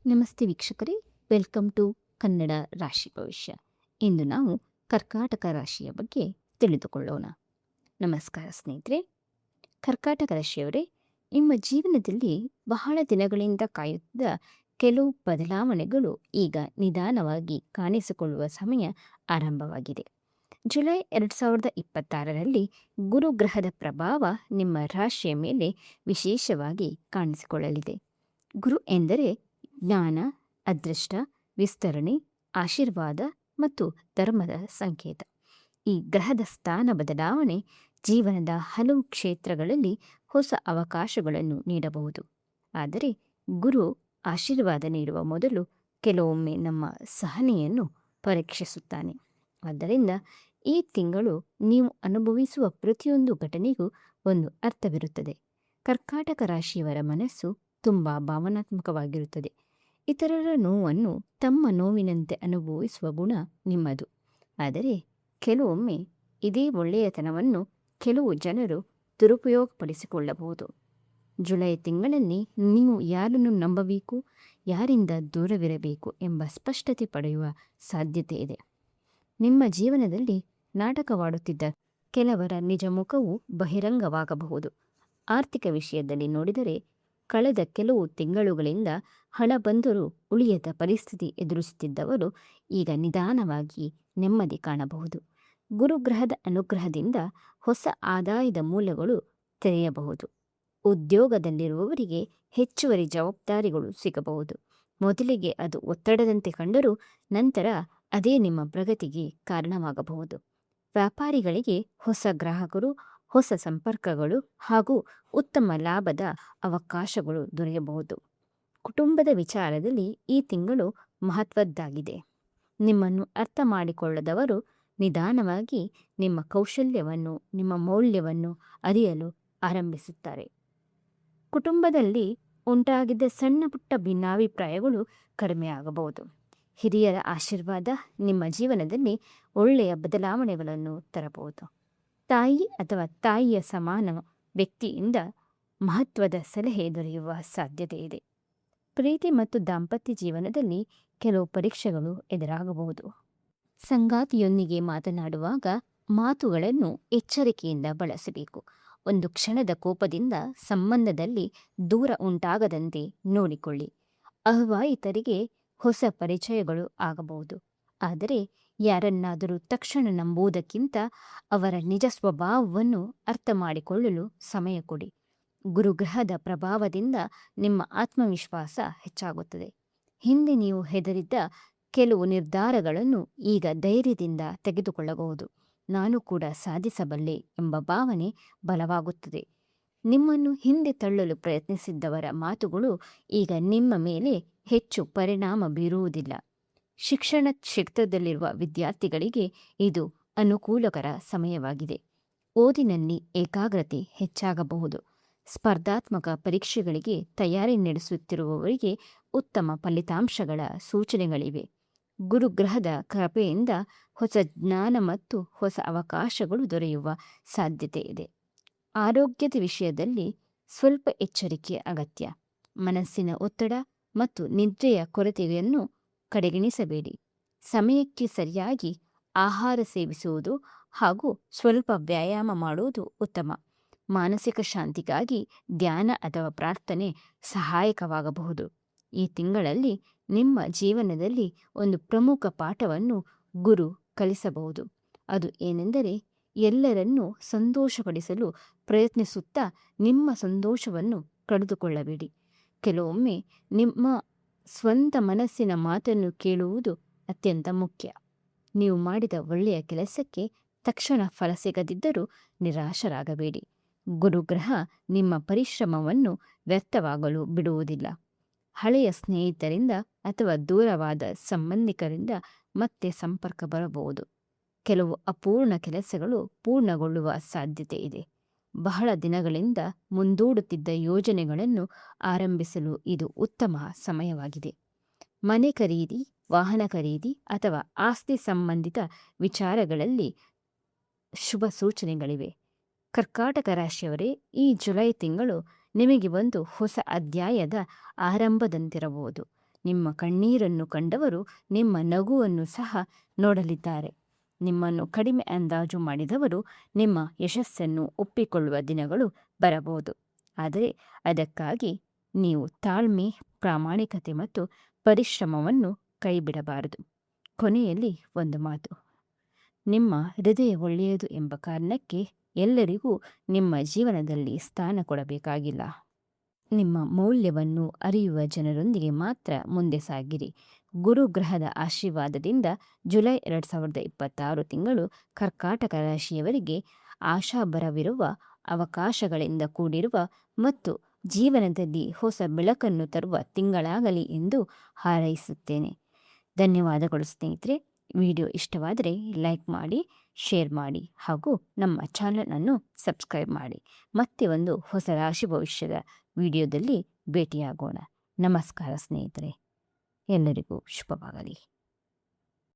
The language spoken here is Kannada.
ನಮಸ್ತೆ ವೀಕ್ಷಕರೇ, ವೆಲ್ಕಮ್ ಟು ಕನ್ನಡ ರಾಶಿ ಭವಿಷ್ಯ. ಇಂದು ನಾವು ಕರ್ಕಾಟಕ ರಾಶಿಯ ಬಗ್ಗೆ ತಿಳಿದುಕೊಳ್ಳೋಣ. ನಮಸ್ಕಾರ ಸ್ನೇಹಿತರೆ. ಕರ್ಕಾಟಕ ರಾಶಿಯವರೇ, ನಿಮ್ಮ ಜೀವನದಲ್ಲಿ ಬಹಳ ದಿನಗಳಿಂದ ಕಾಯುತ್ತಿದ್ದ ಕೆಲವು ಬದಲಾವಣೆಗಳು ಈಗ ನಿಧಾನವಾಗಿ ಕಾಣಿಸಿಕೊಳ್ಳುವ ಸಮಯ ಆರಂಭವಾಗಿದೆ. ಜುಲೈ 2026ರಲ್ಲಿ ಗುರುಗ್ರಹದ ಪ್ರಭಾವ ನಿಮ್ಮ ರಾಶಿಯ ಮೇಲೆ ವಿಶೇಷವಾಗಿ ಕಾಣಿಸಿಕೊಳ್ಳಲಿದೆ. ಗುರು ಎಂದರೆ ಜ್ಞಾನ, ಅದೃಷ್ಟ, ವಿಸ್ತರಣೆ, ಆಶೀರ್ವಾದ ಮತ್ತು ಧರ್ಮದ ಸಂಕೇತ. ಈ ಗ್ರಹದ ಸ್ಥಾನ ಬದಲಾವಣೆ ಜೀವನದ ಹಲವು ಕ್ಷೇತ್ರಗಳಲ್ಲಿ ಹೊಸ ಅವಕಾಶಗಳನ್ನು ನೀಡಬಹುದು. ಆದರೆ ಗುರು ಆಶೀರ್ವಾದ ನೀಡುವ ಮೊದಲು ಕೆಲವೊಮ್ಮೆ ನಮ್ಮ ಸಹನೆಯನ್ನು ಪರೀಕ್ಷಿಸುತ್ತಾನೆ. ಆದ್ದರಿಂದ ಈ ತಿಂಗಳು ನೀವು ಅನುಭವಿಸುವ ಪ್ರತಿಯೊಂದು ಘಟನೆಗೂ ಒಂದು ಅರ್ಥವಿರುತ್ತದೆ. ಕರ್ಕಾಟಕ ರಾಶಿಯವರ ಮನಸ್ಸು ತುಂಬ ಭಾವನಾತ್ಮಕವಾಗಿರುತ್ತದೆ. ಇತರರ ನೋವನ್ನು ತಮ್ಮ ನೋವಿನಂತೆ ಅನುಭವಿಸುವ ಗುಣ ನಿಮ್ಮದು. ಆದರೆ ಕೆಲವೊಮ್ಮೆ ಇದೇ ಒಳ್ಳೆಯತನವನ್ನು ಕೆಲವು ಜನರು ದುರುಪಯೋಗಪಡಿಸಿಕೊಳ್ಳಬಹುದು. ಜುಲೈ ತಿಂಗಳಲ್ಲಿ ನೀವು ಯಾರನ್ನು ನಂಬಬೇಕು, ಯಾರಿಂದ ದೂರವಿರಬೇಕು ಎಂಬ ಸ್ಪಷ್ಟತೆ ಪಡೆಯುವ ಸಾಧ್ಯತೆ ಇದೆ. ನಿಮ್ಮ ಜೀವನದಲ್ಲಿ ನಾಟಕವಾಡುತ್ತಿದ್ದ ಕೆಲವರ ನಿಜ ಮುಖವು ಬಹಿರಂಗವಾಗಬಹುದು. ಆರ್ಥಿಕ ವಿಷಯದಲ್ಲಿ ನೋಡಿದರೆ, ಕಳೆದ ಕೆಲವು ತಿಂಗಳುಗಳಿಂದ ಹಣ ಬಂದರೂ ಉಳಿಯದ ಪರಿಸ್ಥಿತಿ ಎದುರಿಸುತ್ತಿದ್ದವರು ಈಗ ನಿಧಾನವಾಗಿ ನೆಮ್ಮದಿ ಕಾಣಬಹುದು. ಗುರುಗ್ರಹದ ಅನುಗ್ರಹದಿಂದ ಹೊಸ ಆದಾಯದ ಮೂಲಗಳು ತೆರೆಯಬಹುದು. ಉದ್ಯೋಗದಲ್ಲಿರುವವರಿಗೆ ಹೆಚ್ಚುವರಿ ಜವಾಬ್ದಾರಿಗಳು ಸಿಗಬಹುದು. ಮೊದಲಿಗೆ ಅದು ಒತ್ತಡದಂತೆ ಕಂಡರೂ ನಂತರ ಅದೇ ನಿಮ್ಮ ಪ್ರಗತಿಗೆ ಕಾರಣವಾಗಬಹುದು. ವ್ಯಾಪಾರಿಗಳಿಗೆ ಹೊಸ ಗ್ರಾಹಕರು, ಹೊಸ ಸಂಪರ್ಕಗಳು ಹಾಗೂ ಉತ್ತಮ ಲಾಭದ ಅವಕಾಶಗಳು ದೊರೆಯಬಹುದು. ಕುಟುಂಬದ ವಿಚಾರದಲ್ಲಿ ಈ ತಿಂಗಳು ಮಹತ್ವದ್ದಾಗಿದೆ. ನಿಮ್ಮನ್ನು ಅರ್ಥ ಮಾಡಿಕೊಳ್ಳದವರು ನಿಧಾನವಾಗಿ ನಿಮ್ಮ ಕೌಶಲ್ಯವನ್ನು, ನಿಮ್ಮ ಮೌಲ್ಯವನ್ನು ಅರಿಯಲು ಆರಂಭಿಸುತ್ತಾರೆ. ಕುಟುಂಬದಲ್ಲಿ ಉಂಟಾಗಿದ್ದ ಸಣ್ಣ ಪುಟ್ಟ ಭಿನ್ನಾಭಿಪ್ರಾಯಗಳು ಕಡಿಮೆಯಾಗಬಹುದು. ಹಿರಿಯರ ಆಶೀರ್ವಾದ ನಿಮ್ಮ ಜೀವನದಲ್ಲಿ ಒಳ್ಳೆಯ ಬದಲಾವಣೆಗಳನ್ನು ತರಬಹುದು. ತಾಯಿ ಅಥವಾ ತಾಯಿಯ ಸಮಾನ ವ್ಯಕ್ತಿಯಿಂದ ಮಹತ್ವದ ಸಲಹೆ ದೊರೆಯುವ ಸಾಧ್ಯತೆ ಇದೆ. ಪ್ರೀತಿ ಮತ್ತು ದಾಂಪತ್ಯ ಜೀವನದಲ್ಲಿ ಕೆಲವು ಪರೀಕ್ಷೆಗಳು ಎದುರಾಗಬಹುದು. ಸಂಗಾತಿಯೊಂದಿಗೆ ಮಾತನಾಡುವಾಗ ಮಾತುಗಳನ್ನು ಎಚ್ಚರಿಕೆಯಿಂದ ಬಳಸಬೇಕು. ಒಂದು ಕ್ಷಣದ ಕೋಪದಿಂದ ಸಂಬಂಧದಲ್ಲಿ ದೂರ ಉಂಟಾಗದಂತೆ ನೋಡಿಕೊಳ್ಳಿ. ಅವಿವಾಹಿತರಿಗೆ ಹೊಸ ಪರಿಚಯಗಳು ಆಗಬಹುದು. ಆದರೆ ಯಾರನ್ನಾದರೂ ತಕ್ಷಣ ನಂಬುವುದಕ್ಕಿಂತ ಅವರ ನಿಜ ಸ್ವಭಾವವನ್ನು ಅರ್ಥ ಮಾಡಿಕೊಳ್ಳಲು ಸಮಯ ಕೊಡಿ. ಗುರುಗ್ರಹದ ಪ್ರಭಾವದಿಂದ ನಿಮ್ಮ ಆತ್ಮವಿಶ್ವಾಸ ಹೆಚ್ಚಾಗುತ್ತದೆ. ಹಿಂದೆ ನೀವು ಹೆದರಿದ್ದ ಕೆಲವು ನಿರ್ಧಾರಗಳನ್ನು ಈಗ ಧೈರ್ಯದಿಂದ ತೆಗೆದುಕೊಳ್ಳಬಹುದು. ನಾನು ಕೂಡ ಸಾಧಿಸಬಲ್ಲೆ ಎಂಬ ಭಾವನೆ ಬಲವಾಗುತ್ತದೆ. ನಿಮ್ಮನ್ನು ಹಿಂದೆ ತಳ್ಳಲು ಪ್ರಯತ್ನಿಸಿದ್ದವರ ಮಾತುಗಳು ಈಗ ನಿಮ್ಮ ಮೇಲೆ ಹೆಚ್ಚು ಪರಿಣಾಮ ಬೀರುವುದಿಲ್ಲ. ಶಿಕ್ಷಣ ಕ್ಷೇತ್ರದಲ್ಲಿರುವ ವಿದ್ಯಾರ್ಥಿಗಳಿಗೆ ಇದು ಅನುಕೂಲಕರ ಸಮಯವಾಗಿದೆ. ಓದಿನಲ್ಲಿ ಏಕಾಗ್ರತೆ ಹೆಚ್ಚಾಗಬಹುದು. ಸ್ಪರ್ಧಾತ್ಮಕ ಪರೀಕ್ಷೆಗಳಿಗೆ ತಯಾರಿ ನಡೆಸುತ್ತಿರುವವರಿಗೆ ಉತ್ತಮ ಫಲಿತಾಂಶಗಳ ಸೂಚನೆಗಳಿವೆ. ಗುರುಗ್ರಹದ ಕೃಪೆಯಿಂದ ಹೊಸ ಜ್ಞಾನ ಮತ್ತು ಹೊಸ ಅವಕಾಶಗಳು ದೊರೆಯುವ ಸಾಧ್ಯತೆ ಇದೆ. ಆರೋಗ್ಯದ ವಿಷಯದಲ್ಲಿ ಸ್ವಲ್ಪ ಎಚ್ಚರಿಕೆ ಅಗತ್ಯ. ಮನಸ್ಸಿನ ಒತ್ತಡ ಮತ್ತು ನಿದ್ರೆಯ ಕೊರತೆಯನ್ನು ಕಡೆಗಣಿಸಬೇಡಿ. ಸಮಯಕ್ಕೆ ಸರಿಯಾಗಿ ಆಹಾರ ಸೇವಿಸುವುದು ಹಾಗೂ ಸ್ವಲ್ಪ ವ್ಯಾಯಾಮ ಮಾಡುವುದು ಉತ್ತಮ. ಮಾನಸಿಕ ಶಾಂತಿಗಾಗಿ ಧ್ಯಾನ ಅಥವಾ ಪ್ರಾರ್ಥನೆ ಸಹಾಯಕವಾಗಬಹುದು. ಈ ತಿಂಗಳಲ್ಲಿ ನಿಮ್ಮ ಜೀವನದಲ್ಲಿ ಒಂದು ಪ್ರಮುಖ ಪಾಠವನ್ನು ಗುರು ಕಲಿಸಬಹುದು. ಅದು ಏನೆಂದರೆ, ಎಲ್ಲರನ್ನೂ ಸಂತೋಷಪಡಿಸಲು ಪ್ರಯತ್ನಿಸುತ್ತಾ ನಿಮ್ಮ ಸಂತೋಷವನ್ನು ಕಳೆದುಕೊಳ್ಳಬೇಡಿ. ಕೆಲವೊಮ್ಮೆ ನಿಮ್ಮ ಸ್ವಂತ ಮನಸ್ಸಿನ ಮಾತನ್ನು ಕೇಳುವುದು ಅತ್ಯಂತ ಮುಖ್ಯ. ನೀವು ಮಾಡಿದ ಒಳ್ಳೆಯ ಕೆಲಸಕ್ಕೆ ತಕ್ಷಣ ಫಲ ಸಿಗದಿದ್ದರೂ ನಿರಾಶರಾಗಬೇಡಿ. ಗುರುಗ್ರಹ ನಿಮ್ಮ ಪರಿಶ್ರಮವನ್ನು ವ್ಯರ್ಥವಾಗಲು ಬಿಡುವುದಿಲ್ಲ. ಹಳೆಯ ಸ್ನೇಹಿತರಿಂದ ಅಥವಾ ದೂರವಾದ ಸಂಬಂಧಿಕರಿಂದ ಮತ್ತೆ ಸಂಪರ್ಕ ಬರಬಹುದು. ಕೆಲವು ಅಪೂರ್ಣ ಕೆಲಸಗಳು ಪೂರ್ಣಗೊಳ್ಳುವ ಸಾಧ್ಯತೆ ಇದೆ. ಬಹಳ ದಿನಗಳಿಂದ ಮುಂದೂಡುತ್ತಿದ್ದ ಯೋಜನೆಗಳನ್ನು ಆರಂಭಿಸಲು ಇದು ಉತ್ತಮ ಸಮಯವಾಗಿದೆ. ಮನೆ ಖರೀದಿ, ವಾಹನ ಖರೀದಿ ಅಥವಾ ಆಸ್ತಿ ಸಂಬಂಧಿತ ವಿಚಾರಗಳಲ್ಲಿ ಶುಭ ಸೂಚನೆಗಳಿವೆ. ಕರ್ಕಾಟಕ ರಾಶಿಯವರೇ, ಈ ಜುಲೈ ತಿಂಗಳು ನಿಮಗೆ ಒಂದು ಹೊಸ ಅಧ್ಯಾಯದ ಆರಂಭದಂತಿರಬಹುದು. ನಿಮ್ಮ ಕಣ್ಣೀರನ್ನು ಕಂಡವರು ನಿಮ್ಮ ನಗುವನ್ನು ಸಹ ನೋಡಲಿದ್ದಾರೆ. ನಿಮ್ಮನ್ನು ಕಡಿಮೆ ಅಂದಾಜು ಮಾಡಿದವರು ನಿಮ್ಮ ಯಶಸ್ಸನ್ನು ಒಪ್ಪಿಕೊಳ್ಳುವ ದಿನಗಳು ಬರಬಹುದು. ಆದರೆ ಅದಕ್ಕಾಗಿ ನೀವು ತಾಳ್ಮೆ, ಪ್ರಾಮಾಣಿಕತೆ ಮತ್ತು ಪರಿಶ್ರಮವನ್ನು ಕೈಬಿಡಬಾರದು. ಕೊನೆಯಲ್ಲಿ ಒಂದು ಮಾತು, ನಿಮ್ಮ ಹೃದಯ ಒಳ್ಳೆಯದು ಎಂಬ ಕಾರಣಕ್ಕೆ ಎಲ್ಲರಿಗೂ ನಿಮ್ಮ ಜೀವನದಲ್ಲಿ ಸ್ಥಾನ ಕೊಡಬೇಕಾಗಿಲ್ಲ. ನಿಮ್ಮ ಮೌಲ್ಯವನ್ನು ಅರಿಯುವ ಜನರೊಂದಿಗೆ ಮಾತ್ರ ಮುಂದೆ ಸಾಗಿರಿ. ಗುರುಗ್ರಹದ ಆಶೀರ್ವಾದದಿಂದ ಜುಲೈ 2026 ತಿಂಗಳು ಕರ್ಕಾಟಕ ರಾಶಿಯವರಿಗೆ ಆಶಾಭರವಿರುವ, ಅವಕಾಶಗಳಿಂದ ಕೂಡಿರುವ ಮತ್ತು ಜೀವನದಲ್ಲಿ ಹೊಸ ಬೆಳಕನ್ನು ತರುವ ತಿಂಗಳಾಗಲಿ ಎಂದು ಹಾರೈಸುತ್ತೇನೆ. ಧನ್ಯವಾದಗಳು ಸ್ನೇಹಿತರೆ. ವಿಡಿಯೋ ಇಷ್ಟವಾದರೆ ಲೈಕ್ ಮಾಡಿ, ಶೇರ್ ಮಾಡಿ ಹಾಗೂ ನಮ್ಮ ಚಾನಲನ್ನು ಸಬ್ಸ್ಕ್ರೈಬ್ ಮಾಡಿ. ಮತ್ತೆ ಒಂದು ಹೊಸ ರಾಶಿ ಭವಿಷ್ಯದ ವಿಡಿಯೋದಲ್ಲಿ ಭೇಟಿಯಾಗೋಣ. ನಮಸ್ಕಾರ ಸ್ನೇಹಿತರೆ. ಎಲ್ಲರಿಗೂ ಶುಭವಾಗಲಿ.